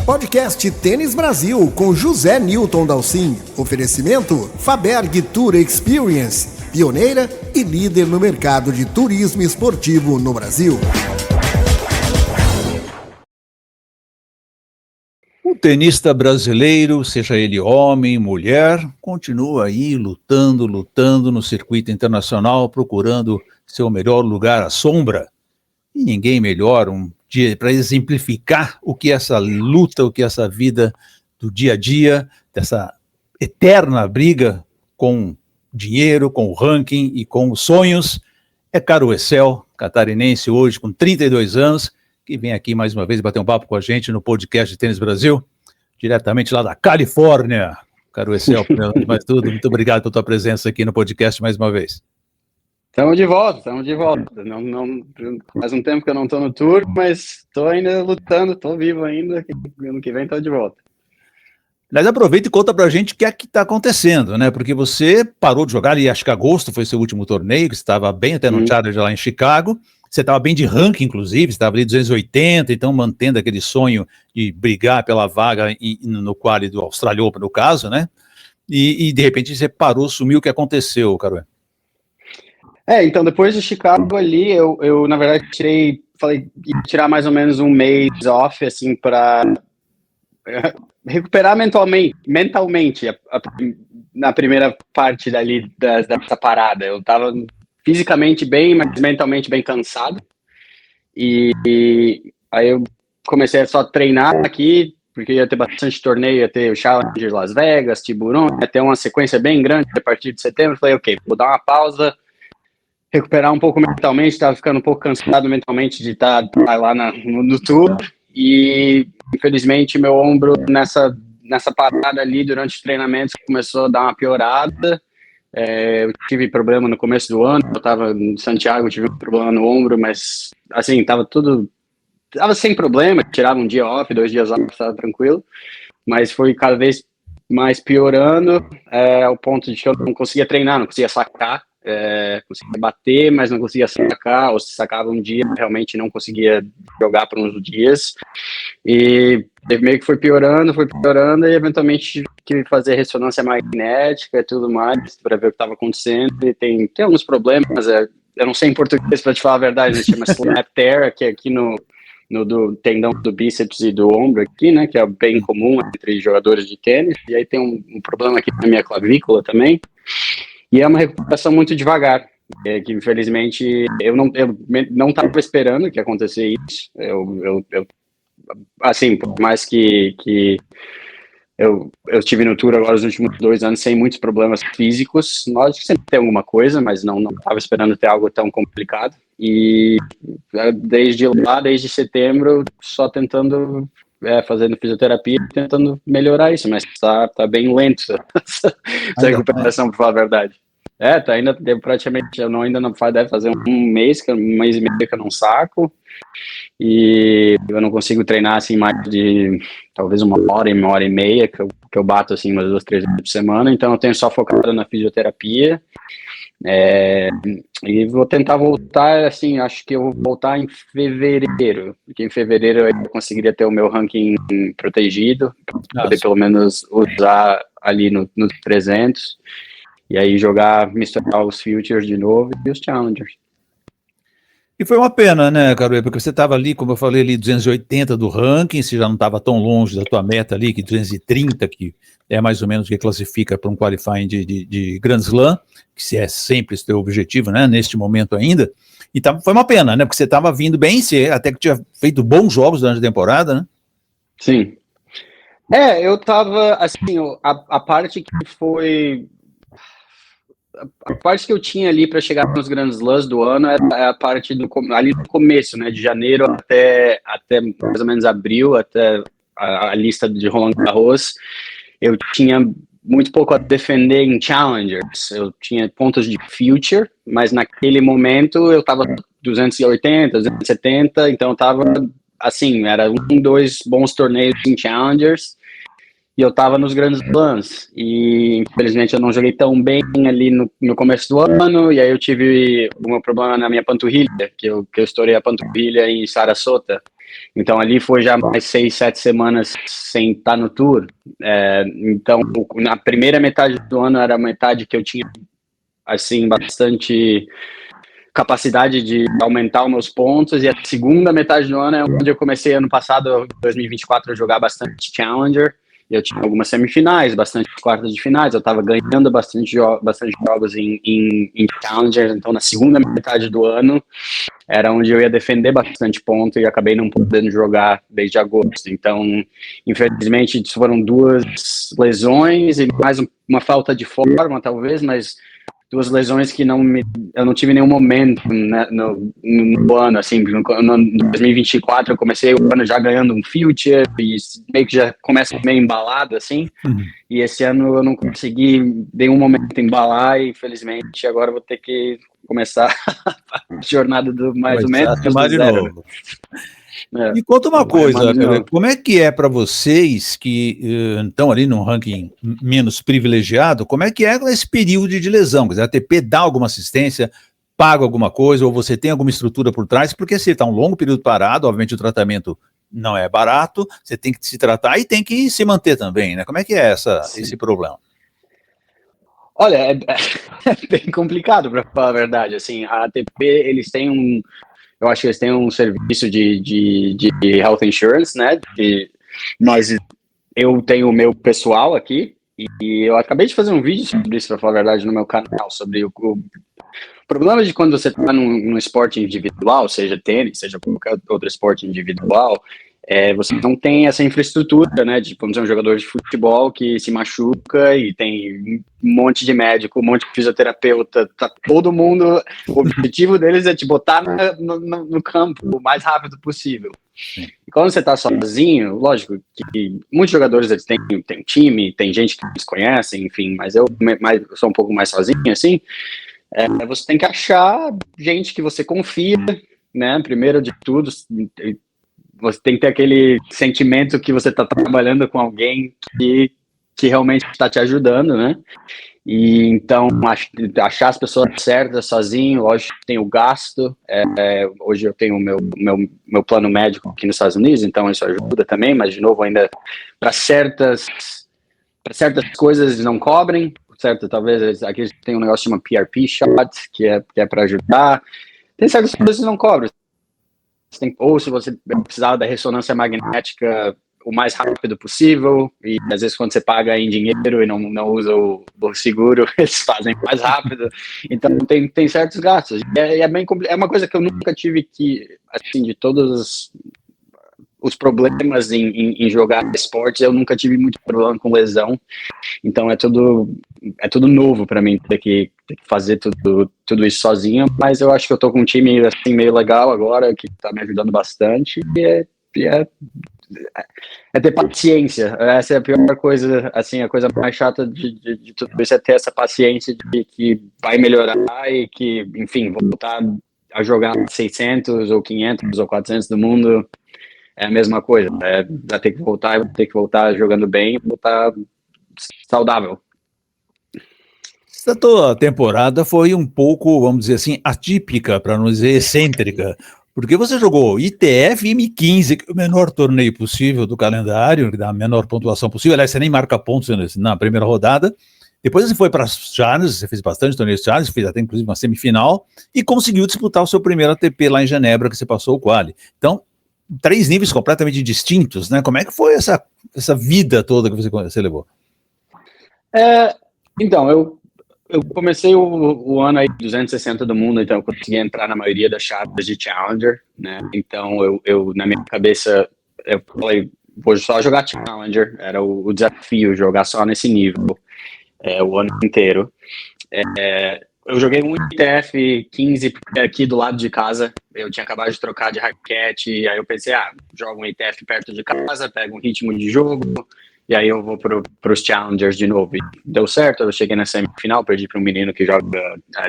Podcast Tênis Brasil com José Newton Dalcin. Oferecimento Faberg Tour Experience, pioneira e líder no mercado de turismo esportivo no Brasil. O tenista brasileiro, seja ele homem, mulher, continua aí lutando no circuito internacional, procurando seu melhor lugar à sombra. E ninguém melhor para exemplificar o que é essa luta, o que é essa vida do dia a dia, dessa eterna briga com dinheiro, com o ranking e com os sonhos, é Caro Essel, catarinense hoje com 32 anos, que vem aqui mais uma vez bater um papo com a gente no podcast de Tênis Brasil, diretamente lá da Califórnia. Caro Essel, primeiro de mais tudo, muito obrigado pela tua presença aqui no podcast mais uma vez. Estamos de volta. Não, faz um tempo que eu não estou no tour, mas estou ainda lutando, estou vivo ainda. Ano que vem estou de volta. Mas aproveita e conta pra gente o que é que está acontecendo, né? Porque você parou de jogar ali, acho que agosto foi seu último torneio, que você estava bem até no Challenger lá em Chicago. Você estava bem de ranking, inclusive, você estava ali 280, então mantendo aquele sonho de brigar pela vaga no quali do Australian Open, no caso, né? E de repente você parou, sumiu. O que aconteceu, Caro? Então depois de Chicago ali, eu na verdade falei ia tirar mais ou menos um mês off, assim, para recuperar mentalmente na primeira parte dali dessa parada. Eu tava fisicamente bem, mas mentalmente bem cansado. E aí eu comecei a só treinar aqui, porque ia ter bastante torneio, ia ter o Challenger Las Vegas, Tiburon, ia ter uma sequência bem grande a partir de setembro. Falei, ok, vou dar uma pausa, recuperar um pouco mentalmente, estava ficando um pouco cansado mentalmente de estar lá no tour, e infelizmente meu ombro nessa parada ali durante os treinamentos começou a dar uma piorada. Eu tive problema no começo do ano, eu estava em Santiago, tive um problema no ombro, mas assim, estava sem problema, tirava um dia off, 2 dias off, estava tranquilo, mas foi cada vez mais piorando, ao ponto de que eu não conseguia treinar, não conseguia sacar, conseguia bater, mas não conseguia sacar, ou se sacava um dia, realmente não conseguia jogar por uns dias, e meio que foi piorando, e eventualmente tive que fazer ressonância magnética e tudo mais, para ver o que estava acontecendo, e tem alguns problemas, eu não sei em português, para te falar a verdade, se chama slap tear, que é aqui no do tendão do bíceps e do ombro aqui, né, que é bem comum entre jogadores de tênis, e aí tem um problema aqui na minha clavícula também, e é uma recuperação muito devagar, que infelizmente eu não estava esperando que acontecesse isso. Eu assim, por mais que eu estive no tour agora os últimos 2 anos sem muitos problemas físicos, nós sempre tem alguma coisa, mas não estava esperando ter algo tão complicado, e desde setembro só tentando fazendo fisioterapia, tentando melhorar isso, mas tá bem lento essa recuperação, para falar a verdade. Ainda praticamente, deve fazer um mês e meio que eu não saco, e eu não consigo treinar assim mais de talvez uma hora e meia, que eu bato assim umas 2, 3 vezes por semana, então eu tenho só focado na fisioterapia, e vou tentar voltar, assim, acho que eu vou voltar em fevereiro, porque em fevereiro eu conseguiria ter o meu ranking protegido, para poder pelo menos usar ali nos 300, e aí misturar os futures de novo e os challengers. E foi uma pena, né, Caro, porque você estava ali, como eu falei, ali 280 do ranking, você já não estava tão longe da tua meta ali, que 230, que é mais ou menos o que classifica para um qualifying de Grand Slam, que se é sempre esse teu objetivo, né, neste momento ainda. E foi uma pena, né, porque você estava vindo bem, você até que tinha feito bons jogos durante a temporada, né? Sim. Eu estava, assim, a parte que foi... A parte que eu tinha ali para chegar nos grandes slams do ano era a parte ali do começo, né, de janeiro até mais ou menos abril, até a lista de Roland Garros. Eu tinha muito pouco a defender em challengers, eu tinha pontos de future, mas naquele momento eu estava 280, 270, então eu estava assim, era 2 bons torneios em challengers, e eu tava nos grandes slams, e infelizmente eu não joguei tão bem ali no começo do ano, e aí eu tive um problema na minha panturrilha, que eu estourei a panturrilha em Sarasota. Então ali foi já mais 6, 7 semanas sem estar no tour. Então na primeira metade do ano era a metade que eu tinha assim bastante capacidade de aumentar os meus pontos, e a segunda metade do ano é onde eu comecei ano passado, 2024, a jogar bastante Challenger. Eu tinha algumas semifinais, bastante quartas de finais, eu estava ganhando bastante jogos em Challenger, então na segunda metade do ano era onde eu ia defender bastante ponto e acabei não podendo jogar desde agosto. Então, infelizmente, foram 2 lesões e mais uma falta de forma, talvez, mas 2 lesões que eu não tive nenhum momento, né, no ano, assim, no 2024 eu comecei o ano já ganhando um future e meio que já começa meio embalado, assim, e esse ano eu não consegui nenhum momento embalar e infelizmente agora eu vou ter que começar a jornada do mais ou menos do zero. Me conta uma coisa, como é que é para vocês que estão ali num ranking menos privilegiado, como é que é esse período de lesão? Quer dizer, a ATP dá alguma assistência, paga alguma coisa, ou você tem alguma estrutura por trás? Porque se está um longo período parado, obviamente o tratamento não é barato, você tem que se tratar e tem que se manter também, né? Como é que é esse problema? Olha, é bem complicado, para falar a verdade. Assim, a ATP, eles têm eu acho que eles têm um serviço de health insurance, né? Mas eu tenho o meu pessoal aqui e eu acabei de fazer um vídeo sobre isso, para falar a verdade, no meu canal, sobre o problema de quando você está num esporte individual, seja tênis, seja qualquer outro esporte individual, você não tem essa infraestrutura, né, de, vamos dizer, um jogador de futebol que se machuca e tem um monte de médico, um monte de fisioterapeuta, tá todo mundo, o objetivo deles é te botar no campo o mais rápido possível. E quando você tá sozinho, lógico que muitos jogadores eles têm time, tem gente que eles conhecem, enfim, mas eu sou um pouco mais sozinho, assim, você tem que achar gente que você confia, né, primeiro de tudo, você tem que ter aquele sentimento que você está trabalhando com alguém que realmente está te ajudando, né? E então, achar as pessoas certas sozinho, lógico que tem o gasto. Hoje eu tenho o meu plano médico aqui nos Estados Unidos, então isso ajuda também, mas de novo, ainda para certas coisas eles não cobrem, certo? Talvez aqui tem um negócio que chama PRP shot, que é para ajudar. Tem certas coisas que não cobram. Ou se você precisar da ressonância magnética o mais rápido possível, e às vezes quando você paga em dinheiro e não usa o seguro, eles fazem mais rápido, então tem certos gastos, é uma coisa que eu nunca tive que, assim, de todos os problemas em jogar esportes, eu nunca tive muito problema com lesão, então é tudo novo para mim, ter que fazer tudo isso sozinho, mas eu acho que eu tô com um time assim meio legal agora, que tá me ajudando bastante, e é ter paciência. Essa é a pior coisa, assim, a coisa mais chata de tudo isso é ter essa paciência de que vai melhorar e que, enfim, voltar a jogar 600 ou 500 ou 400 do mundo é a mesma coisa. Vai ter que voltar jogando bem, voltar saudável. Essa tua temporada foi um pouco, vamos dizer assim, atípica, para não dizer excêntrica, porque você jogou ITF e M15, que é o menor torneio possível do calendário, que dá a menor pontuação possível. Aliás, você nem marca pontos na primeira rodada. Depois você foi para as Charles, você fez bastante torneios Charles, fez até inclusive uma semifinal, e conseguiu disputar o seu primeiro ATP lá em Genebra, que você passou o quali. Então, 3 níveis completamente distintos, né? Como é que foi essa vida toda que você levou? Então, eu comecei o ano aí 260 do mundo, então eu consegui entrar na maioria das chaves de Challenger, né? Então eu na minha cabeça eu falei, vou só jogar Challenger, era o desafio, jogar só nesse nível o ano inteiro. Eu joguei um ITF 15 aqui do lado de casa, eu tinha acabado de trocar de raquete, aí eu pensei, jogo um ITF perto de casa, pego um ritmo de jogo, e aí eu vou para os Challengers de novo. E deu certo, eu cheguei na semifinal, perdi para um menino que joga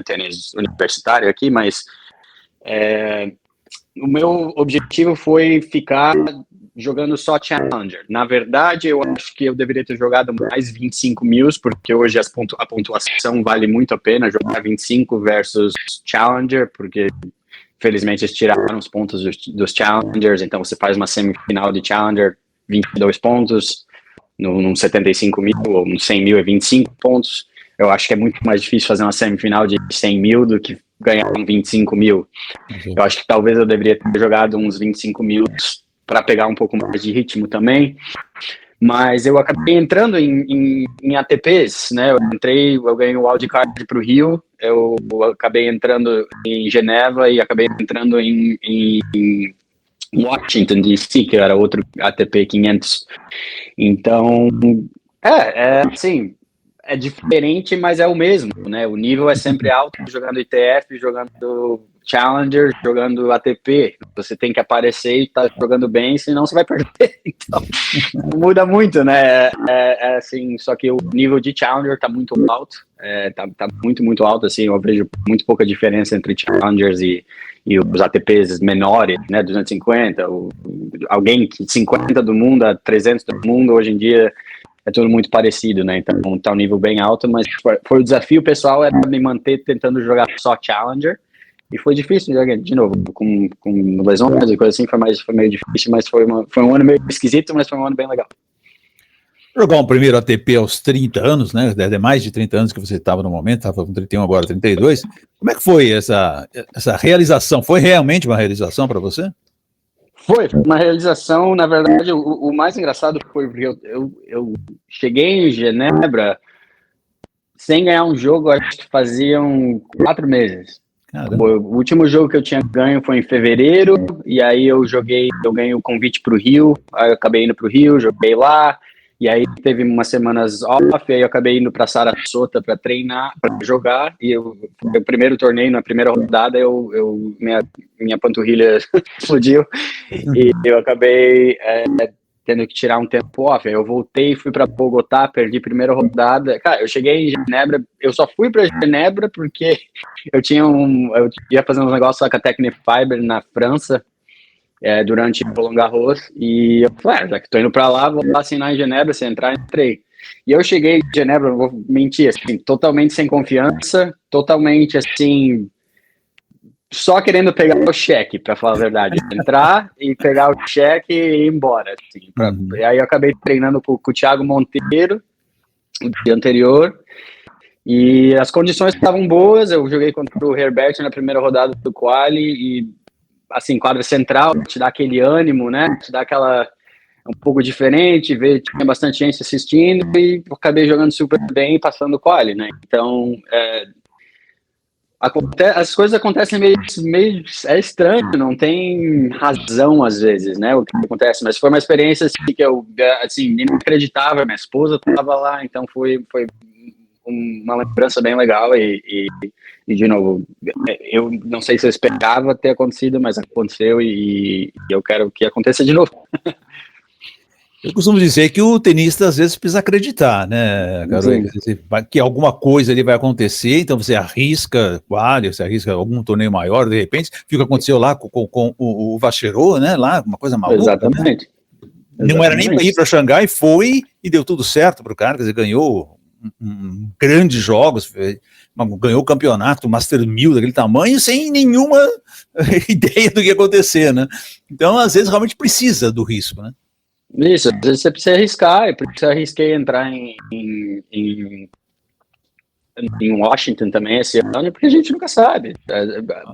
tênis universitário aqui, mas o meu objetivo foi ficar jogando só Challenger. Na verdade, eu acho que eu deveria ter jogado mais 25 mil, porque hoje a pontuação vale muito a pena jogar 25 versus Challenger, porque felizmente eles tiraram os pontos dos Challengers, então você faz uma semifinal de Challenger, 22 pontos, num 75 mil ou num 100 mil é 25 pontos. Eu acho que é muito mais difícil fazer uma semifinal de 100 mil do que ganhar um 25 mil. Eu acho que talvez eu deveria ter jogado uns 25 mil para pegar um pouco mais de ritmo também, mas eu acabei entrando em ATPs, né? Eu ganhei o wildcard para o Rio, eu acabei entrando em Geneva e acabei entrando em Washington DC, que era outro ATP 500. Então, assim, é diferente, mas é o mesmo, né? O nível é sempre alto, jogando ITF, jogando Challenger, jogando ATP. Você tem que aparecer e tá jogando bem, senão você vai perder. Então, muda muito, né? Assim, só que o nível de Challenger tá muito alto, tá muito, muito alto, assim, eu vejo muito pouca diferença entre Challengers e os ATPs menores, né? 250, alguém que 50 do mundo a 300 do mundo, hoje em dia é tudo muito parecido, né? Então tá um nível bem alto, mas foi o desafio pessoal era me manter tentando jogar só Challenger, e foi difícil, de novo, com lesões e coisa assim, foi meio difícil, mas foi um ano meio esquisito, mas foi um ano bem legal. Jogar um primeiro ATP aos 30 anos, né? É mais de 30 anos que você estava no momento, estava com 31, agora 32. Como é que foi essa realização? Foi realmente uma realização para você? Foi uma realização, na verdade, o mais engraçado foi porque eu cheguei em Genebra sem ganhar um jogo, acho que faziam 4 meses. O último jogo que eu tinha ganho foi em fevereiro, e aí eu ganhei o convite para o Rio, aí eu acabei indo para o Rio, joguei lá, e aí teve umas semanas off, aí eu acabei indo para Sarasota para treinar, para jogar, e o primeiro torneio, na primeira rodada, minha panturrilha explodiu, e eu acabei tendo que tirar um tempo off. Aí eu voltei, fui para Bogotá, perdi a primeira rodada. Cara, eu cheguei em Genebra, eu só fui para Genebra porque eu ia fazer uns negócios com a Tecnifibre na França, durante o Roland Garros, e eu falei, já que tô indo para lá, vou lá assinar em Genebra, se entrar, entrei. E eu cheguei em Genebra, não vou mentir, assim, totalmente sem confiança, totalmente assim, só querendo pegar o cheque, para falar a verdade. Entrar e pegar o cheque e ir embora. Assim, E aí eu acabei treinando com o Thiago Monteiro, no dia anterior, e as condições estavam boas. Eu joguei contra o Herbert na primeira rodada do quali, e assim, quadra central, te dá aquele ânimo, né? Te dá aquela um pouco diferente, tinha bastante gente assistindo, e acabei jogando super bem, passando o quali, né? Então, as coisas acontecem meio é estranho, não tem razão às vezes, né, o que acontece, mas foi uma experiência assim, que eu, assim, inacreditável. Minha esposa estava lá, então foi uma lembrança bem legal, e de novo, eu não sei se eu esperava ter acontecido, mas aconteceu, e eu quero que aconteça de novo. Eu costumo dizer que o tenista às vezes precisa acreditar, né, Carol? Que alguma coisa ali vai acontecer, então você arrisca quali, você arrisca algum torneio maior, de repente, fica aconteceu lá com o Vacheron, né, lá, uma coisa maluca. Exatamente. Né? Não era nem para ir para Xangai, foi e deu tudo certo para o cara, quer dizer, ganhou grandes jogos, ganhou o campeonato, o Master 1000 daquele tamanho, sem nenhuma ideia do que ia acontecer, né? Então, às vezes, realmente precisa do risco, né? Isso, às vezes você precisa arriscar, por isso eu arrisquei entrar em Washington também esse ano, porque a gente nunca sabe,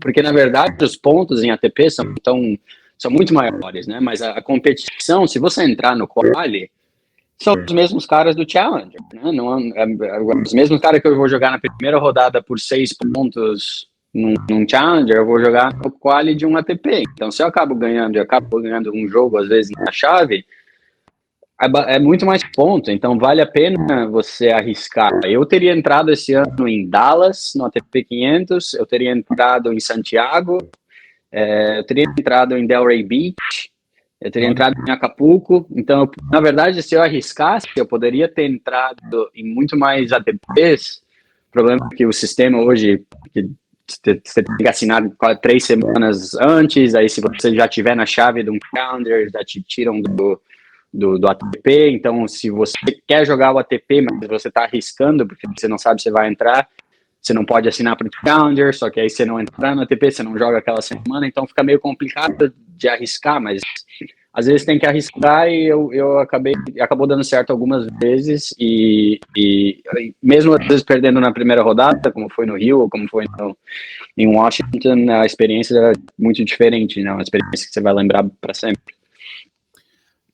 porque na verdade os pontos em ATP são muito maiores, né, mas a competição, se você entrar no quali, são os mesmos caras do Challenger, né? Não, os mesmos caras que eu vou jogar na primeira rodada por 6 pontos num Challenger, eu vou jogar no quali de um ATP, então se eu acabo ganhando um jogo às vezes na chave, é muito mais ponto, então vale a pena você arriscar. Eu teria entrado esse ano em Dallas, no ATP 500, eu teria entrado em Santiago, eu teria entrado em Delray Beach, eu teria entrado em Acapulco. Então, na verdade, se eu arriscasse, eu poderia ter entrado em muito mais ATPs. O problema é que o sistema hoje, que você tem que assinar 3 semanas antes, aí se você já tiver na chave de um calendar, já te tiram do ATP, então se você quer jogar o ATP, mas você está arriscando, porque você não sabe se vai entrar, você não pode assinar para o calendar, só que aí você não entrar no ATP, você não joga aquela semana, então fica meio complicado de arriscar, mas às vezes tem que arriscar e acabou dando certo algumas vezes e mesmo às vezes perdendo na primeira rodada, como foi no Rio ou como foi em Washington, a experiência é muito diferente, né? Uma experiência que você vai lembrar para sempre.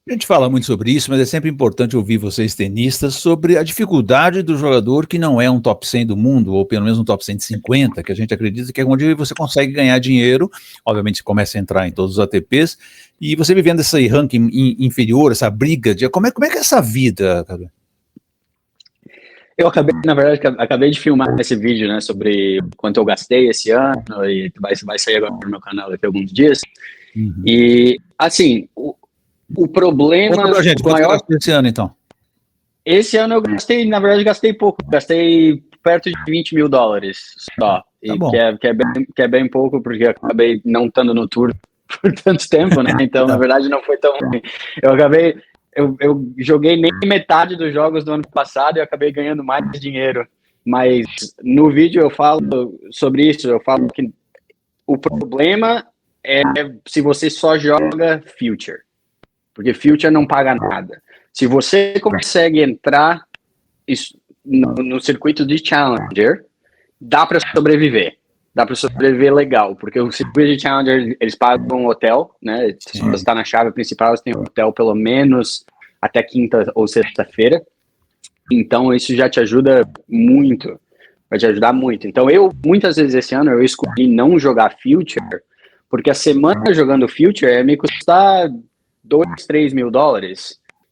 A gente fala muito sobre isso, mas é sempre importante ouvir vocês tenistas sobre a dificuldade do jogador que não é um top 100 do mundo, ou pelo menos um top 150, que a gente acredita que é onde você consegue ganhar dinheiro, obviamente você começa a entrar em todos os ATPs, e você vivendo esse ranking inferior, essa briga, como é que é essa vida, cara? Eu acabei de filmar esse vídeo, né, sobre quanto eu gastei esse ano, e vai sair agora no meu canal daqui a alguns dias, e assim... O problema... Conta pra gente, quanto maior... esse ano, então? Esse ano eu gastei pouco. Gastei perto de $20 mil só. Que é bem pouco, porque eu acabei não estando no tour por tanto tempo, né? Então, na verdade, não foi tão ruim. Eu joguei nem metade dos jogos do ano passado e eu acabei ganhando mais dinheiro. Mas no vídeo eu falo sobre isso. Eu falo que o problema é se você só joga Future. Porque Future não paga nada. Se você consegue entrar no circuito de Challenger, dá para sobreviver. Dá para sobreviver legal, porque o circuito de Challenger, eles pagam um hotel, né? Se você está na chave principal, você tem um hotel pelo menos até quinta ou sexta-feira. Então, isso já te ajuda muito. Vai te ajudar muito. Então, muitas vezes esse ano, eu escolhi não jogar Future, porque a semana jogando Future ia me custar $2-3 mil,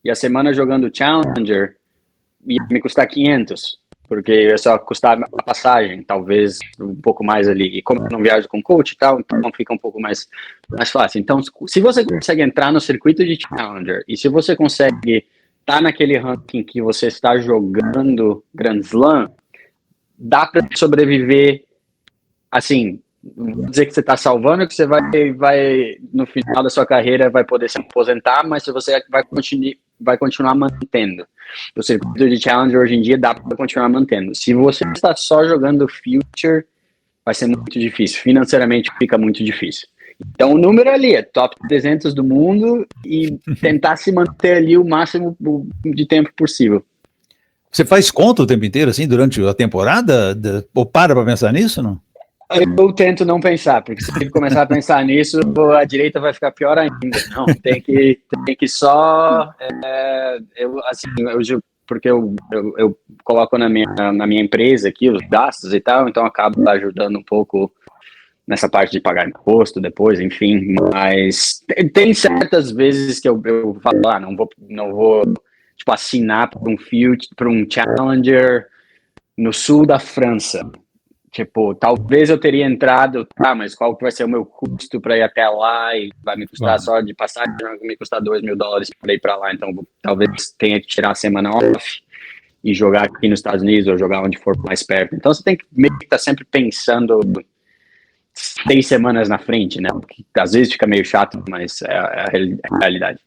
e a semana jogando Challenger ia me custar 500, porque ia só custar a passagem, talvez um pouco mais ali, e como eu não viajo com coach e tal, então fica um pouco mais fácil. Então, se você consegue entrar no circuito de Challenger, e se você consegue estar naquele ranking que você está jogando Grand Slam, dá para sobreviver, assim, vou dizer que você está salvando, que você vai no final da sua carreira vai poder se aposentar, mas você vai continuar mantendo. O circuito de Challenger hoje em dia dá para continuar mantendo. Se você está só jogando Future, vai ser muito difícil. Financeiramente fica muito difícil. Então o número ali é top 300 do mundo e tentar se manter ali o máximo de tempo possível. Você faz conta o tempo inteiro, assim, durante a temporada? Ou para pensar nisso, não? Eu tento não pensar, porque se eu começar a pensar nisso, a direita vai ficar pior ainda. Não, tem que só... porque eu coloco na minha empresa aqui os gastos e tal, então acabo ajudando um pouco nessa parte de pagar imposto depois, enfim. Mas tem certas vezes que eu falo, não vou tipo, assinar para um Challenger no sul da França. Tipo, talvez eu teria entrado, mas qual que vai ser o meu custo para ir até lá e vai me custar só de passagem, vai me custar $2 mil para ir para lá, então talvez tenha que tirar a semana off e jogar aqui nos Estados Unidos ou jogar onde for mais perto. Então você tem que meio que estar sempre pensando 6 semanas na frente, né? Porque às vezes fica meio chato, mas é a realidade.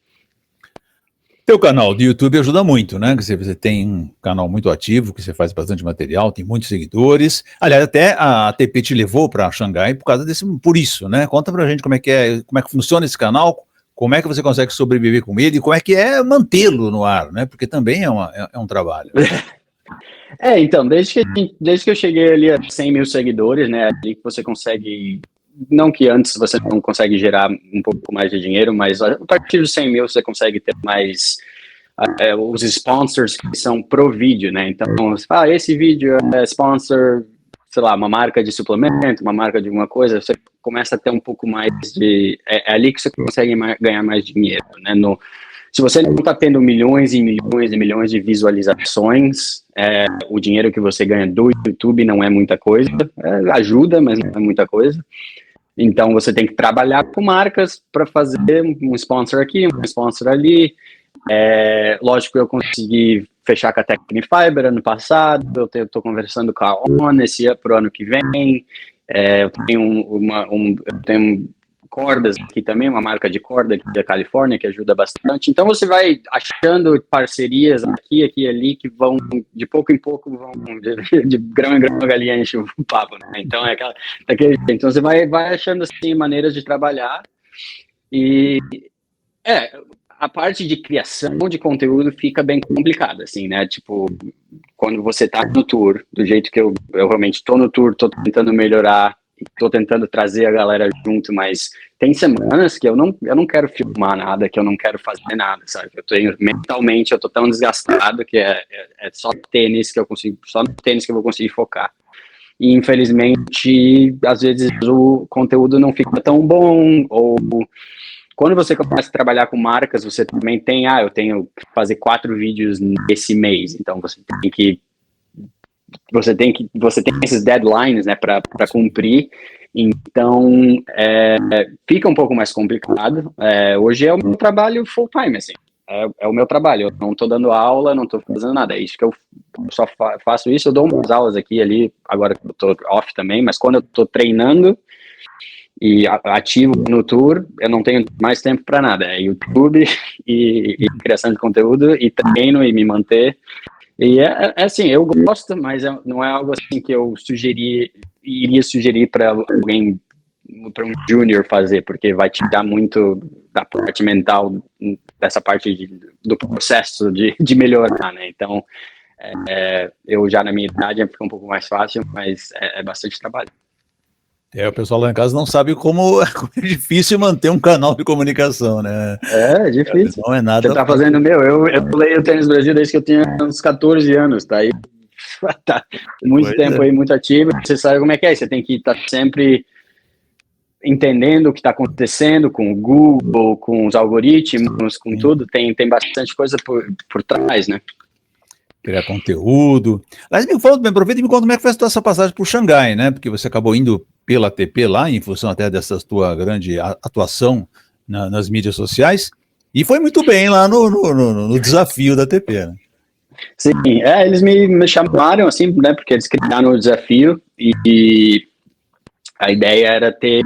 Teu canal do YouTube ajuda muito, né? Você tem um canal muito ativo, que você faz bastante material, tem muitos seguidores. Aliás, até a ATP te levou para Xangai por isso, né? Conta pra gente como é que funciona esse canal, como é que você consegue sobreviver com ele e como é que é mantê-lo no ar, né? Porque também é um trabalho. Então, desde que eu cheguei ali a 100 mil seguidores, né? Ali que você consegue... Não que antes você não consegue gerar um pouco mais de dinheiro, mas a partir dos 100 mil você consegue ter mais os sponsors que são pro vídeo, né? Então, esse vídeo é sponsor, sei lá, uma marca de suplemento, uma marca de alguma coisa, você começa a ter um pouco mais de... É ali que você consegue ganhar mais dinheiro, né? Se você não está tendo milhões e milhões e milhões de visualizações, o dinheiro que você ganha do YouTube não é muita coisa, ajuda, mas não é muita coisa. Então, você tem que trabalhar com marcas para fazer um sponsor aqui, um sponsor ali. Lógico que eu consegui fechar com a Tecnifiber ano passado, eu estou conversando com a ON para o ano que vem. Eu tenho cordas aqui também, uma marca de corda aqui da Califórnia que ajuda bastante. Então você vai achando parcerias aqui e ali que vão, de pouco em pouco, vão de grão em grão a galinha enche o papo, né? Então então você vai achando assim maneiras de trabalhar e a parte de criação de conteúdo fica bem complicada, assim, né? Tipo, quando você tá no tour, do jeito que eu realmente tô no tour, tô tentando melhorar, tô tentando trazer a galera junto, mas tem semanas que eu não quero filmar nada, que eu não quero fazer nada, sabe? Mentalmente, eu tô tão desgastado que é só tênis que eu consigo, só no tênis que eu vou conseguir focar. E, infelizmente, às vezes o conteúdo não fica tão bom, ou quando você começa a trabalhar com marcas, você também tem, eu tenho que fazer 4 vídeos nesse mês, então você tem esses deadlines, né, para cumprir, então fica um pouco mais complicado. Hoje é o meu trabalho full time, assim, é o meu trabalho, eu não estou dando aula, não estou fazendo nada, é isso que eu só faço isso, eu dou umas aulas aqui e ali, agora que eu estou off também, mas quando eu estou treinando e ativo no tour, eu não tenho mais tempo para nada, é YouTube e criação de conteúdo e treino e me manter. E assim, eu gosto, mas não é algo assim que eu iria sugerir para alguém, para um júnior fazer, porque vai te dar muito da parte mental, dessa parte do processo de melhorar, né? Então, eu já na minha idade fica um pouco mais fácil, mas é bastante trabalho. O pessoal lá em casa não sabe como é difícil manter um canal de comunicação, né? É difícil. Não é nada. Você tá fazendo eu play o Tênis Brasil desde que eu tinha uns 14 anos, tá aí. Tá muito tempo aí, muito ativo. Você sabe como é que é, você tem que estar sempre entendendo o que está acontecendo com o Google, com os algoritmos, com tudo. Tem bastante coisa por trás, né? Criar conteúdo. Mas aproveita e me conta como é que foi essa passagem por Xangai, né? Porque você acabou indo pela ATP lá, em função até dessa tua grande atuação nas mídias sociais, e foi muito bem lá no desafio da ATP, né? Sim, eles me chamaram, assim, né? Porque eles criaram o desafio e a ideia era ter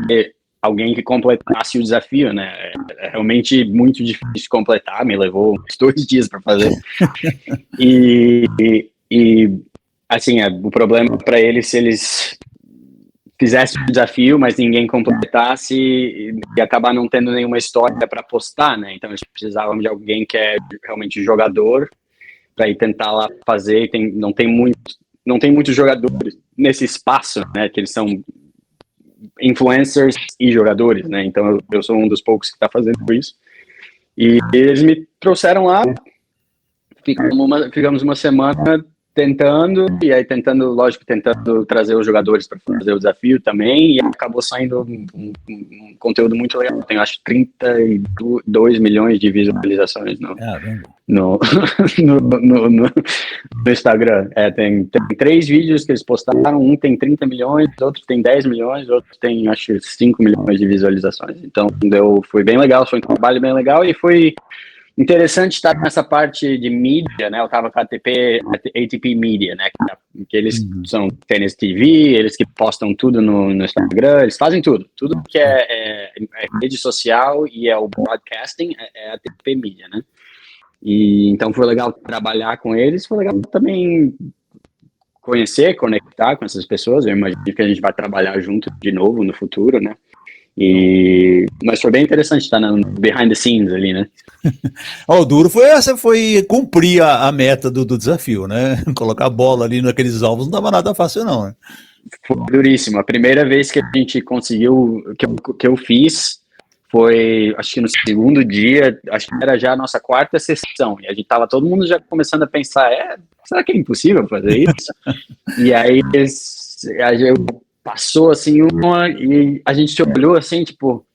alguém que completasse o desafio, né? É realmente muito difícil de completar, me levou uns 2 dias para fazer. E assim, o problema para eles, se eles fizessem o desafio, mas ninguém completasse, e acabar não tendo nenhuma história para postar, né? Então eles precisavam de alguém que é realmente jogador para ir tentar lá fazer. Não tem muitos jogadores nesse espaço, né? Que eles são influencers e jogadores, né? Então eu sou um dos poucos que está fazendo isso. E eles me trouxeram lá, ficamos uma semana tentando trazer os jogadores para fazer o desafio também, e acabou saindo um conteúdo muito legal. Tem, acho, 32 milhões de visualizações no Instagram. Tem 3 vídeos que eles postaram, um tem 30 milhões, outro tem 10 milhões, outro tem, acho, 5 milhões de visualizações. Então, foi bem legal, foi um trabalho bem legal, e foi interessante estar nessa parte de mídia, né? Eu estava com a ATP Media, né? Que eles são Tennis TV, eles que postam tudo no Instagram, eles fazem tudo que é rede social e é o broadcasting, é a ATP Media, né? E então foi legal trabalhar com eles, foi legal também conhecer, conectar com essas pessoas. Eu imagino que a gente vai trabalhar junto de novo no futuro, né? Mas foi bem interessante estar no behind the scenes ali, né? O duro foi cumprir a meta do desafio, né? Colocar a bola ali naqueles alvos não dava nada fácil, não, né? Foi duríssimo. A primeira vez que a gente conseguiu, que eu fiz, foi, acho que no segundo dia, acho que era já a nossa 4ª sessão, e a gente tava todo mundo já começando a pensar, será que é impossível fazer isso? E aí passou assim e a gente se olhou assim, tipo,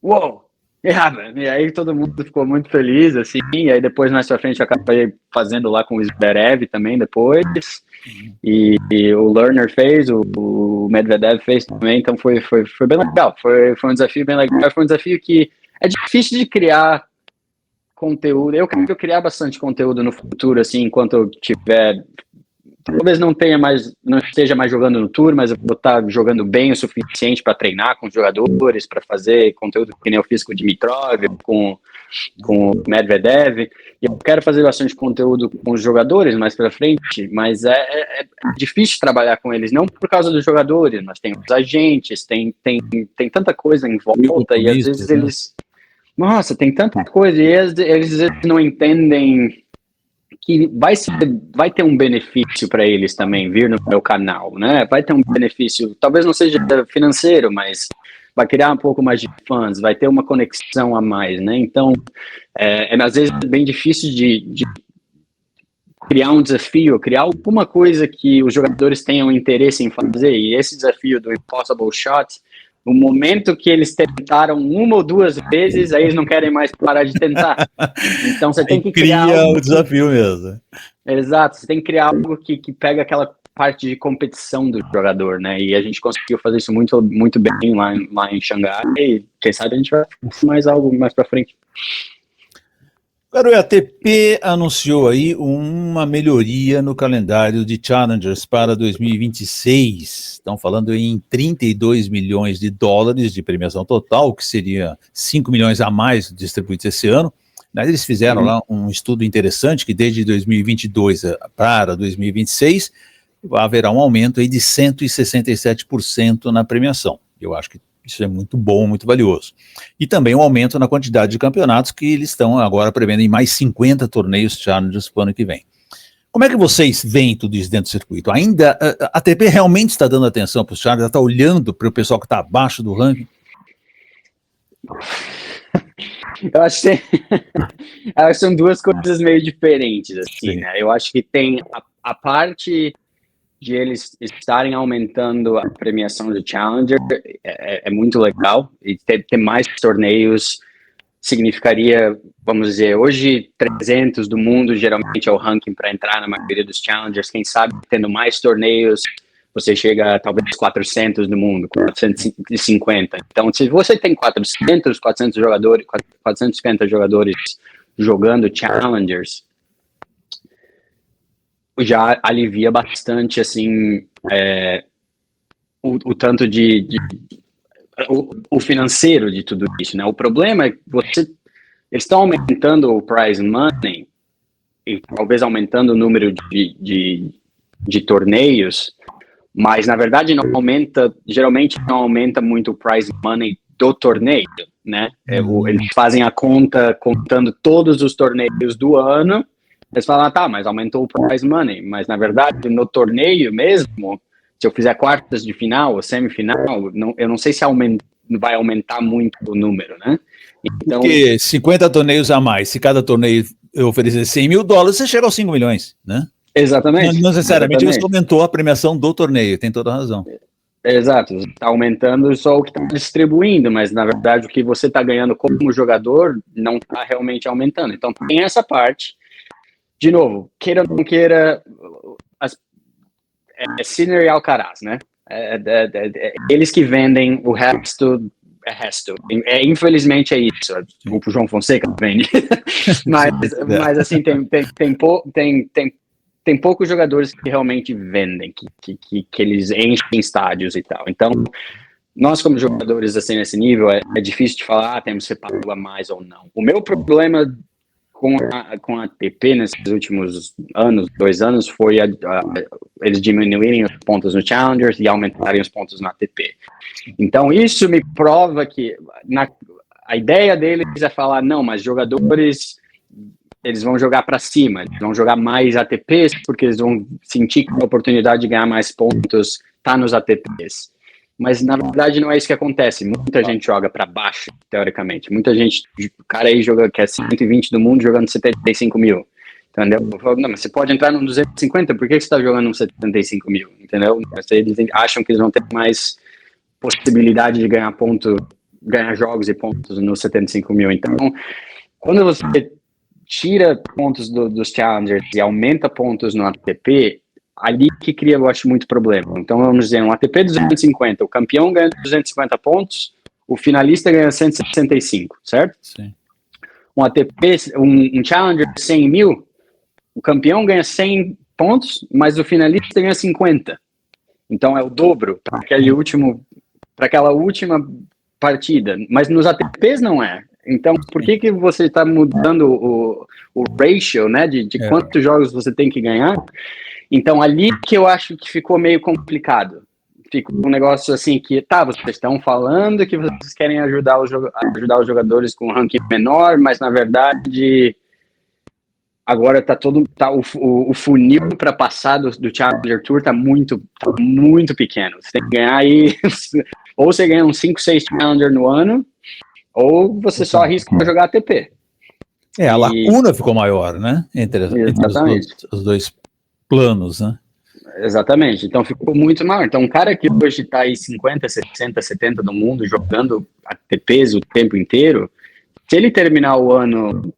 uou, e aí todo mundo ficou muito feliz, assim, e aí depois mais pra frente eu acabei fazendo lá com o Zverev também depois, e o Lerner fez, o Medvedev fez também, então foi bem legal, foi um desafio bem legal, foi um desafio que é difícil de criar conteúdo. Eu quero criar bastante conteúdo no futuro, assim, enquanto eu tiver talvez não esteja mais jogando no Tour, mas eu vou estar jogando bem o suficiente para treinar com os jogadores, para fazer conteúdo que nem eu fiz com o Dimitrov, com o Medvedev, e eu quero fazer bastante conteúdo com os jogadores mais para frente, mas é difícil trabalhar com eles, não por causa dos jogadores, mas tem os agentes, tem tanta coisa em volta, e às vezes eles... Nossa, tem tanta coisa, e eles não entendem que vai ter um benefício para eles também vir no meu canal, né? Vai ter um benefício, talvez não seja financeiro, mas vai criar um pouco mais de fãs, vai ter uma conexão a mais, né? Então, às vezes é bem difícil de criar um desafio, criar alguma coisa que os jogadores tenham interesse em fazer, e esse desafio do Impossible Shot, no momento que eles tentaram uma ou duas vezes, aí eles não querem mais parar de tentar. Então você tem que criar o desafio mesmo. Exato, você tem que criar algo que pega aquela parte de competição do jogador, né? E a gente conseguiu fazer isso muito, muito bem lá em Xangai, e quem sabe a gente vai fazer mais algo mais para frente. Agora, o ATP anunciou aí uma melhoria no calendário de Challengers para 2026. Estão falando em 32 milhões de dólares de premiação total, que seria 5 milhões a mais distribuídos esse ano. Mas eles fizeram lá um estudo interessante que desde 2022 para 2026 haverá um aumento aí de 167% na premiação. Eu acho que isso é muito bom, muito valioso. E também um aumento na quantidade de campeonatos, que eles estão agora prevendo em mais 50 torneios Challengers para o ano que vem. Como é que vocês veem tudo isso dentro do circuito? Ainda a ATP realmente está dando atenção para os Challengers, está olhando para o pessoal que está abaixo do ranking? Eu acho que são duas coisas meio diferentes, assim, né? Eu acho que tem a parte de eles estarem aumentando a premiação do Challenger é muito legal, e ter mais torneios significaria, vamos dizer, hoje 300 do mundo geralmente é o ranking para entrar na maioria dos Challengers, quem sabe tendo mais torneios você chega a talvez 400 do mundo, 450. Então, se você tem 400 jogadores, 450 jogadores jogando Challengers, já alivia bastante, assim, o tanto o financeiro de tudo isso, né? O problema é que eles estão aumentando o prize money e talvez aumentando o número de torneios, mas na verdade geralmente não aumenta muito o prize money do torneio, né? Eles fazem a conta contando todos os torneios do ano. Eles falam, tá, mas aumentou o prize money. Mas, na verdade, no torneio mesmo, se eu fizer quartas de final ou semifinal, eu não sei se vai aumentar muito o número, né? Então, porque 50 torneios a mais, se cada torneio eu oferecer 100 mil dólares, você chega aos 5 milhões, né? Exatamente. Não necessariamente você aumentou a premiação do torneio, tem toda a razão. Exato, você está aumentando só o que está distribuindo, mas, na verdade, o que você está ganhando como jogador não está realmente aumentando. Então, tem essa parte. De novo, queira ou não queira, Sinner e Alcaraz, né? Eles que vendem, o resto é resto. Infelizmente é isso. O João Fonseca vende. mas assim, tem poucos jogadores que realmente vendem, que eles enchem estádios e tal. Então, nós como jogadores assim nesse nível, é difícil de falar, temos que pagar mais ou não. O meu problema com a ATP nesses últimos 2 anos foi eles diminuírem os pontos no Challengers e aumentarem os pontos na ATP. Então isso me prova que a ideia deles é falar, não, mas jogadores, eles vão jogar para cima, eles vão jogar mais ATPs porque eles vão sentir que a oportunidade de ganhar mais pontos está nos ATPs. Mas, na verdade, não é isso que acontece. Muita gente joga para baixo, teoricamente. Muita gente, o cara aí joga que é 120 do mundo jogando 75 mil. Entendeu? Eu falo, não, mas você pode entrar no 250, por que você está jogando no 75 mil? Entendeu? Eles acham que eles vão ter mais possibilidade de ganhar jogos e pontos no 75 mil. Então, quando você tira pontos dos Challengers e aumenta pontos no ATP, ali que cria, eu acho, muito problema. Então, vamos dizer, um ATP 250, o campeão ganha 250 pontos, o finalista ganha 165, certo? Sim. Um ATP, um Challenger de 100 mil, o campeão ganha 100 pontos, mas o finalista ganha 50. Então é o dobro para aquela última partida. Mas nos ATPs não é. Então, por que você está mudando o ratio, né, de quantos jogos você tem que ganhar? Então, ali que eu acho que ficou meio complicado. Fica um negócio assim que, vocês estão falando que vocês querem ajudar os jogadores com um ranking menor, mas, na verdade, agora o funil para passar do Challenger Tour tá muito pequeno. Você tem que ganhar aí, ou você ganha uns 5, 6 Challenger no ano, ou você só arrisca para jogar ATP. A lacuna ficou maior, né? Entre os dois planos, né? Exatamente. Então ficou muito maior. Então um cara que hoje está aí 50, 60, 70 no mundo jogando ATPs o tempo inteiro, se ele terminar o ano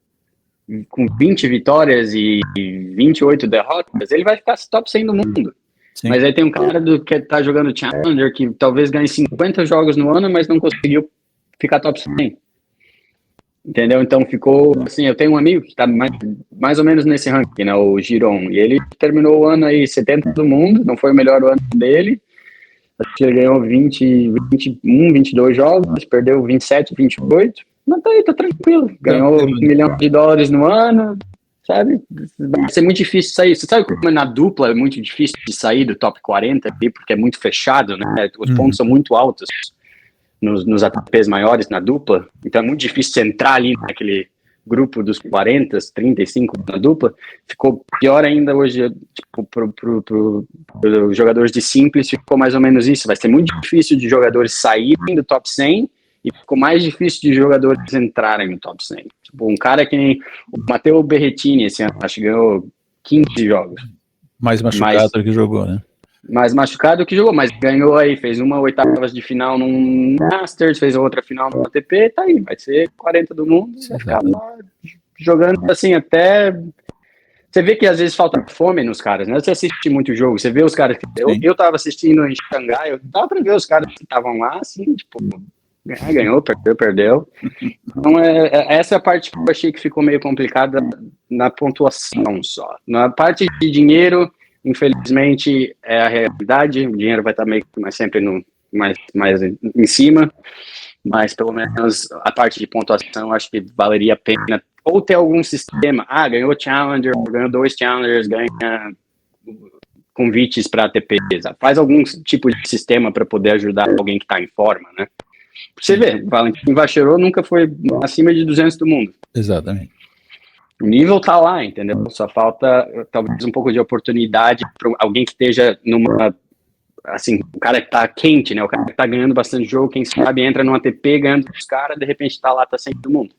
com 20 vitórias e 28 derrotas, ele vai ficar top 100 do mundo. Sim. Mas aí tem um cara que está jogando Challenger que talvez ganhe 50 jogos no ano, mas não conseguiu ficar top 100. Entendeu? Então ficou assim, eu tenho um amigo que está mais ou menos nesse ranking, né, o Giron, e ele terminou o ano aí 70 do mundo, não foi o melhor ano dele, acho que ele ganhou 20, 21, 22 jogos, perdeu 27, 28, mas tá aí, tá tranquilo, ganhou $1 milhão no ano, sabe? Vai ser muito difícil sair. Você sabe como na dupla é muito difícil de sair do top 40 ali, porque é muito fechado, né? Os pontos são muito altos nos ATPs maiores, na dupla. Então é muito difícil você entrar ali naquele grupo dos 40, 35 na dupla. Ficou pior ainda hoje, tipo, pro jogadores de simples, ficou mais ou menos isso. Vai ser muito difícil de jogadores saírem do top 100 e ficou mais difícil de jogadores entrarem no top 100. Tipo, um cara que nem o Matteo Berrettini, esse ano, acho que ganhou 15 jogos. Mais machucado do que jogou, né? Mais machucado que jogou, mas ganhou aí, fez uma oitavas de final num Masters, fez outra final no ATP, tá aí, vai ser 40 do mundo, vai ficar lá jogando assim até... Você vê que às vezes falta fome nos caras, né? Você assiste muito jogo, você vê os caras... Eu tava assistindo em Xangai, eu dava pra ver os caras que estavam lá, assim, tipo... Ganhou, perdeu. Então, essa é a parte que eu achei que ficou meio complicada na pontuação só. Na parte de dinheiro, infelizmente, é a realidade. O dinheiro vai estar meio que sempre mais em cima, mas pelo menos a parte de pontuação acho que valeria a pena. Ou ter algum sistema, ganhou Challenger, ganhou 2 Challengers, ganha convites para ATP. Faz algum tipo de sistema para poder ajudar alguém que está em forma, né? Você vê, Valentin Vacherot nunca foi acima de 200 do mundo. Exatamente. O nível tá lá, entendeu? Só falta talvez um pouco de oportunidade para alguém que esteja numa, assim, o cara que tá quente, né? O cara que tá ganhando bastante jogo, quem sabe entra no ATP ganhando os caras, de repente tá lá, tá sempre do mundo.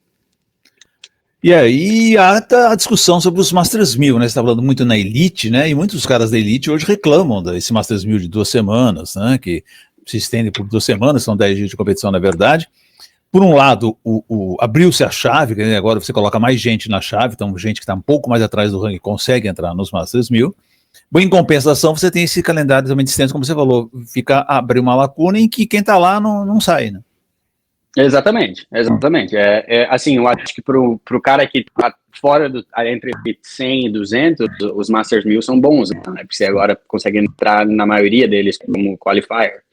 E aí há a discussão sobre os Masters 1000, né? Você tá falando muito na Elite, né? E muitos caras da Elite hoje reclamam desse Masters 1000 de 2 semanas, né? Que se estende por 2 semanas, são 10 dias de competição, na verdade. Por um lado, abriu-se a chave, né, agora você coloca mais gente na chave, então gente que está um pouco mais atrás do ranking consegue entrar nos Masters 1000. Bom, em compensação, você tem esse calendário também de extenso, como você falou, abre uma lacuna em que quem está lá não sai, né? Exatamente. Assim, eu acho que pro cara que está fora entre 100 e 200, os Masters 1000 são bons, né? Porque você agora consegue entrar na maioria deles como qualifier.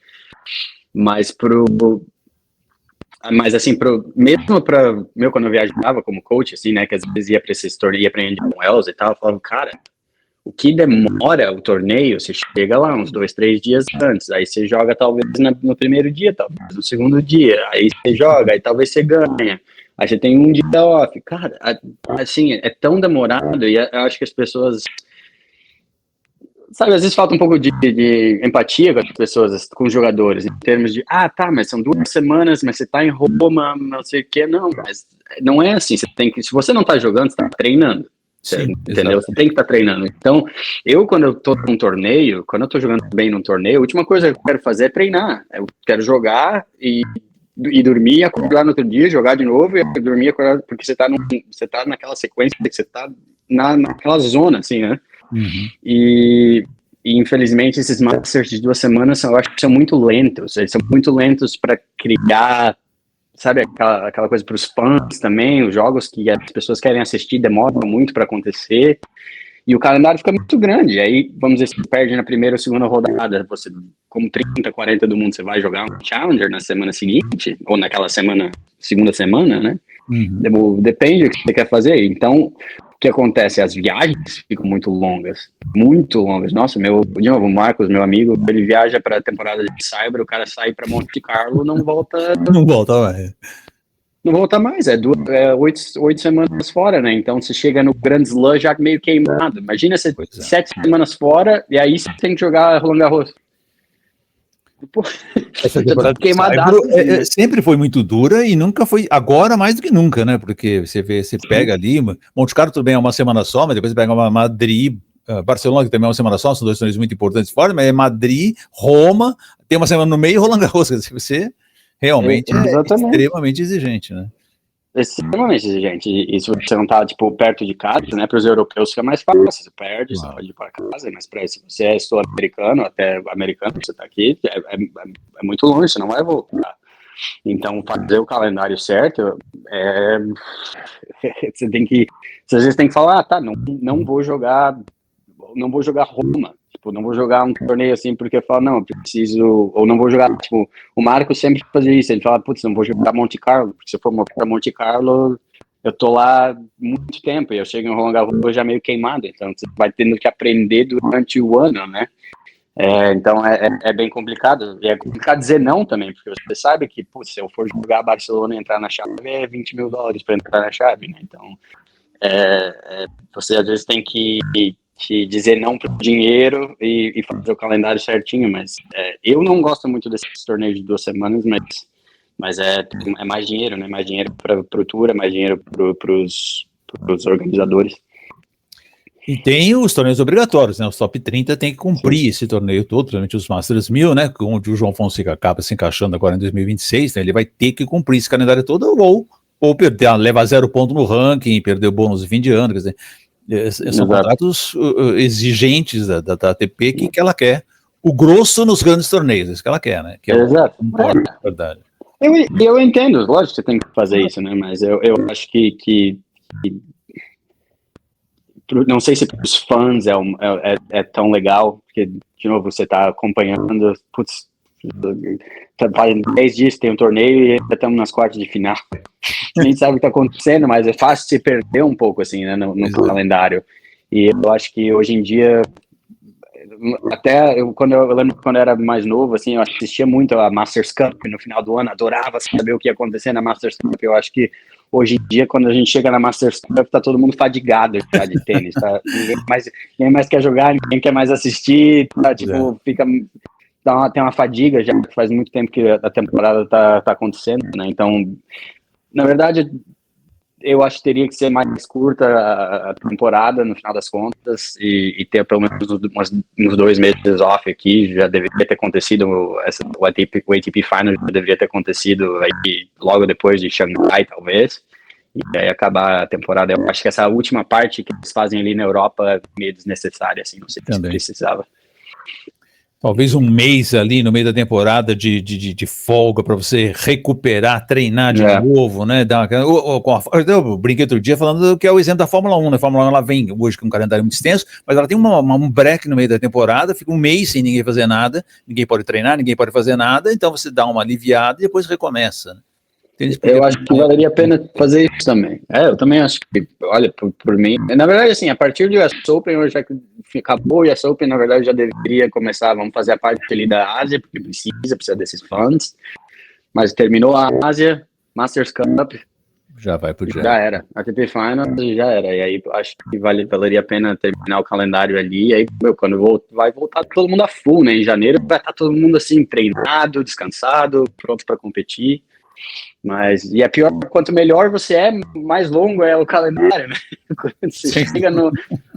Mas assim, mesmo para quando eu viajava como coach, assim, né, que às vezes ia para esses torneios, ia para Indian Wells e tal, eu falava, cara, o que demora o torneio, você chega lá uns 2, 3 dias antes, aí você joga talvez no primeiro dia, talvez no segundo dia, aí você joga, aí talvez você ganha, aí você tem um dia off, cara, assim, é tão demorado, e eu acho que as pessoas... Sabe, às vezes falta um pouco de empatia com as pessoas, com os jogadores, em termos de, mas são 2 semanas, mas você tá em Roma, não sei o que, não, mas não é assim, se você não tá jogando, você tá treinando, sim, entendeu? Você tem que estar treinando. Então, quando eu tô num torneio, quando eu tô jogando bem num torneio, a última coisa que eu quero fazer é treinar, eu quero jogar e dormir, acordar no outro dia, jogar de novo e dormir, acordar, porque você tá naquela sequência, que você tá naquela zona, assim, né? Uhum. E infelizmente esses Masters de 2 semanas eu acho que são muito lentos, eles são muito lentos para criar, sabe, aquela coisa para os fãs também, os jogos que as pessoas querem assistir demoram muito para acontecer, E o calendário fica muito grande. Aí, vamos dizer, se perde na primeira ou segunda rodada, você, como 30, 40 do mundo, você vai jogar um Challenger na semana seguinte, ou naquela semana, segunda semana, né? Depende do que você quer fazer. Então, o que acontece? As viagens ficam muito longas. Muito longas. Nossa, de novo, o Marcos, meu amigo, ele viaja para a temporada de Cyber, o cara sai para Monte Carlo, não volta... Não volta mais. Não volta mais, é 8 semanas fora, né? Então você chega no Grand Slam já meio queimado. Imagina você 7 semanas fora e aí você tem que jogar Roland Garros. Essa temporada sempre foi muito dura e nunca foi, agora mais do que nunca, né? Porque você pega ali, Monte Carlo tudo bem é uma semana só, mas depois você pega uma Madrid, Barcelona, que também é uma semana só, são 2 torneios muito importantes fora, mas é Madrid, Roma, tem uma semana no meio e Roland Garros, quer dizer, você realmente é extremamente exigente, né? Extremamente exigente. E se você não tá, tipo, perto de casa, né, para os europeus fica mais fácil, você perde, você pode ir para casa, mas para se você é sul-americano, até americano, você tá aqui, é muito longe, você não vai voltar. Então, fazer o calendário certo, você às vezes tem que falar, não vou jogar Roma. Tipo, não vou jogar um torneio assim porque eu falo, não, eu preciso, ou não vou jogar, tipo, o Marco sempre fazia isso, ele fala, putz, não vou jogar Monte Carlo, porque se eu for para Monte Carlo, eu tô lá muito tempo, e eu chego em Roland Garros já meio queimado, então você vai tendo que aprender durante o ano, né? Então é bem complicado, e é complicado dizer não também, porque você sabe que, putz, se eu for jogar Barcelona e entrar na chave, é $20 mil para entrar na chave, né? Então, você às vezes tem que dizer não pro dinheiro e fazer o calendário certinho, mas eu não gosto muito desses torneios de 2 semanas, mas é mais dinheiro, né? Mais dinheiro para o tour, é mais dinheiro pros organizadores. E tem os torneios obrigatórios, né? Os top 30 tem que cumprir esse torneio todo, principalmente os Masters 1000, né? Onde o João Fonseca acaba se encaixando agora em 2026, né? Ele vai ter que cumprir esse calendário todo ou perder, levar 0 ponto no ranking, perder o bônus de fim de ano, quer dizer, são contratos exigentes da ATP que ela quer. O grosso nos grandes torneios, isso que ela quer, né? Que Exato. Verdade. Eu entendo, lógico que você tem que fazer isso, né? Mas eu acho que não sei se para os fãs é tão legal, porque, de novo, você está acompanhando, putz, faz 10 dias que tem um torneio e ainda estamos nas quartas de final. A gente sabe o que está acontecendo, mas é fácil se perder um pouco, assim, né, no calendário. E eu acho que hoje em dia, até eu lembro quando eu era mais novo, assim, eu assistia muito a Masters Cup no final do ano, adorava saber o que ia acontecer na Masters Cup. Eu acho que hoje em dia, quando a gente chega na Masters Cup, tá todo mundo fadigado já de tênis, tá? Ninguém mais quer jogar, ninguém quer mais assistir, tá? Tipo, tem uma fadiga já, que faz muito tempo que a temporada tá acontecendo, né? Então, na verdade, eu acho que teria que ser mais curta a temporada, no final das contas, e ter pelo menos uns 2 meses off aqui. Já deveria ter acontecido, o ATP Finals já deveria ter acontecido aí logo depois de Xangai, talvez, e aí acabar a temporada. Eu acho que essa última parte que eles fazem ali na Europa é meio desnecessária, assim, não sei se precisava. Talvez um mês ali no meio da temporada de folga para você recuperar, treinar de novo, né? Eu brinquei outro dia falando que é o exemplo da Fórmula 1, né? A Fórmula 1 ela vem hoje com um calendário muito extenso, mas ela tem um break no meio da temporada, fica um mês sem ninguém fazer nada, ninguém pode treinar, ninguém pode fazer nada, então você dá uma aliviada e depois recomeça, né? Eu acho que valeria a pena fazer isso também. Eu também acho que, olha, por mim, na verdade, assim, a partir do US Open, já que acabou o US Open, na verdade, já deveria começar, vamos fazer a parte ali da Ásia, porque precisa desses funds, mas terminou a Ásia, Masters Cup, já vai pro já era, ATP Finals já era, e aí acho que valeria a pena terminar o calendário ali, e aí, quando vai voltar todo mundo a full, né, em janeiro vai estar todo mundo, assim, treinado, descansado, pronto para competir. Mas, e é pior, quanto melhor você é, mais longo é o calendário, né? Quando você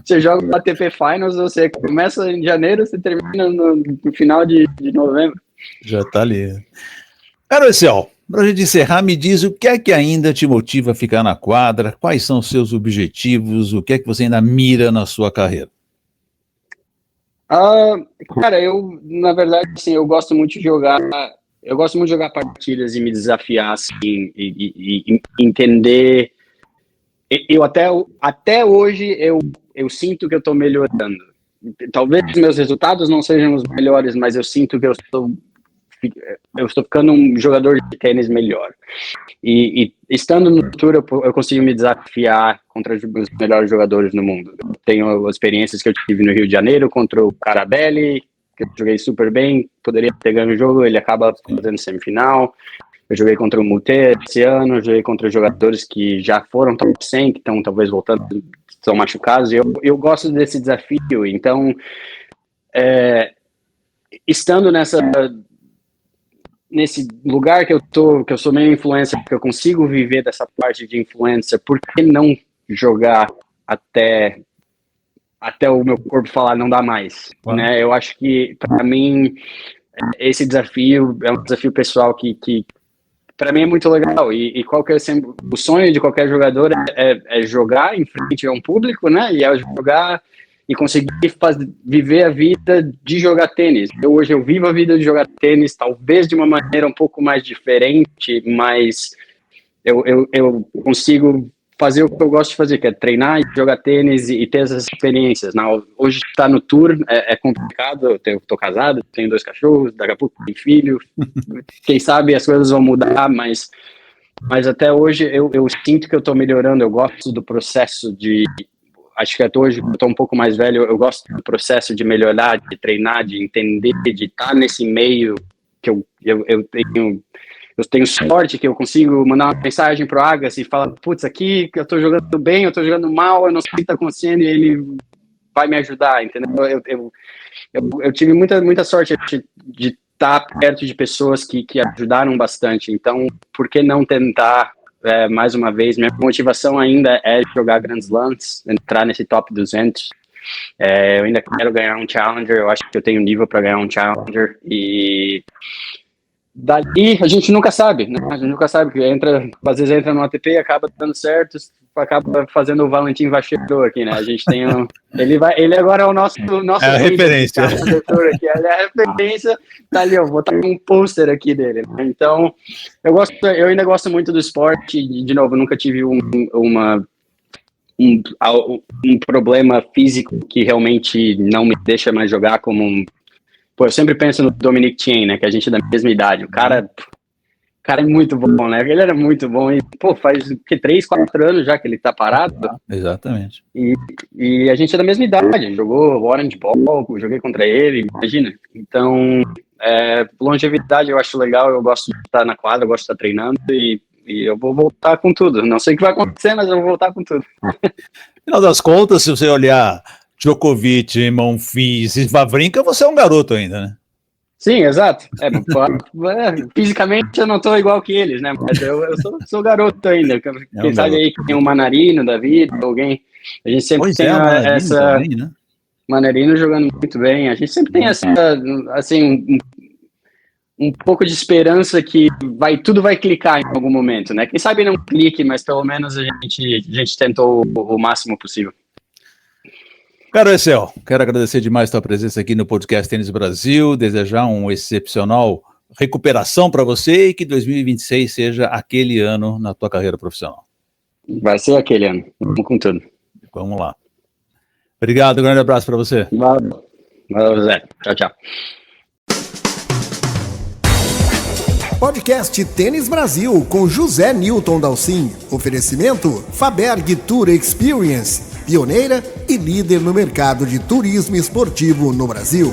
você joga o ATP Finals, você começa em janeiro, você termina no final de novembro. Já tá ali. Cara, Excel, pra gente encerrar, me diz o que é que ainda te motiva a ficar na quadra, quais são os seus objetivos, o que é que você ainda mira na sua carreira? Cara, na verdade, assim, eu gosto muito de jogar partidas e me desafiar, assim, e entender eu até hoje eu sinto que eu estou melhorando. Talvez os meus resultados não sejam os melhores, mas eu sinto que eu estou ficando um jogador de tênis melhor. E estando no tour, eu consigo me desafiar contra os melhores jogadores no mundo. Eu tenho experiências que eu tive no Rio de Janeiro contra o Carabelli, que eu joguei super bem, poderia ter ganho o jogo, ele acaba fazendo semifinal. Eu joguei contra o Muté esse ano, joguei contra jogadores que já foram top 100, que estão talvez voltando, estão machucados. Eu gosto desse desafio, então, estando nesse lugar que eu sou meio influencer, que eu consigo viver dessa parte de influencer, por que não jogar até o meu corpo falar não dá mais, né? Eu acho que, para mim, esse desafio é um desafio pessoal que para mim é muito legal, e qual que é sempre o sonho de qualquer jogador é jogar em frente a um público, né, e é jogar e conseguir viver a vida de jogar tênis. Hoje eu vivo a vida de jogar tênis, talvez de uma maneira um pouco mais diferente, mas eu consigo fazer o que eu gosto de fazer, que é treinar e jogar tênis e ter essas experiências. Hoje estar no tour é complicado, eu tô casado, tenho 2 cachorros, daqui a pouco tenho filho, quem sabe as coisas vão mudar, mas até hoje eu sinto que eu estou melhorando, eu gosto do processo acho que até hoje eu estou um pouco mais velho, eu gosto do processo de melhorar, de treinar, de entender, de estar nesse meio que eu tenho sorte que eu consigo mandar uma mensagem pro Agassi e falar, putz, aqui que eu tô jogando bem, eu tô jogando mal, eu não sei o que tá acontecendo, e ele vai me ajudar, entendeu? Eu tive muita sorte de estar perto de pessoas que ajudaram bastante, então por que não tentar mais uma vez? Minha motivação ainda é jogar Grand Slams, entrar nesse top 200. Eu ainda quero ganhar um Challenger, eu acho que eu tenho nível para ganhar um Challenger, e dali a gente nunca sabe, né? A gente nunca sabe, que às vezes entra no ATP e acaba dando certo, acaba fazendo o Valentim Vachedo aqui, né? A gente tem ele agora é o nosso é a referência. Aqui, ele é a referência, tá ali, eu vou botar um pôster aqui dele, né? Então, eu ainda gosto muito do esporte, de novo, nunca tive um problema físico que realmente não me deixa mais jogar como eu sempre penso no Dominic Thiem, né, que a gente é da mesma idade. O cara é muito bom, né? Ele era muito bom e, faz 3, 4 anos já que ele tá parado. Exatamente. E a gente é da mesma idade, jogou Orange Ball, joguei contra ele, imagina. Então, longevidade eu acho legal, eu gosto de estar na quadra, eu gosto de estar treinando e eu vou voltar com tudo. Não sei o que vai acontecer, mas eu vou voltar com tudo. Final das contas, se você olhar Djokovic, Monfils e Wawrinka, você é um garoto ainda, né? Sim, exato. Fisicamente eu não tô igual que eles, né? Mas eu sou garoto ainda. Quem sabe aí que tem um Manarino da vida, alguém. A gente sempre tem essa. Também, né? Manarino jogando muito bem. A gente sempre tem essa, assim, um pouco de esperança que tudo vai clicar em algum momento, né? Quem sabe não clique, mas pelo menos a gente tentou o máximo possível. Caro Excel, quero agradecer demais a tua presença aqui no Podcast Tênis Brasil, desejar uma excepcional recuperação para você e que 2026 seja aquele ano na tua carreira profissional. Vai ser aquele ano, vamos com tudo. Vamos lá. Obrigado, um grande abraço para você. Valeu, Zé. Tchau. Podcast Tênis Brasil com José Newton Dalcin. Oferecimento Faberg Tour Experience, pioneira e líder no mercado de turismo esportivo no Brasil.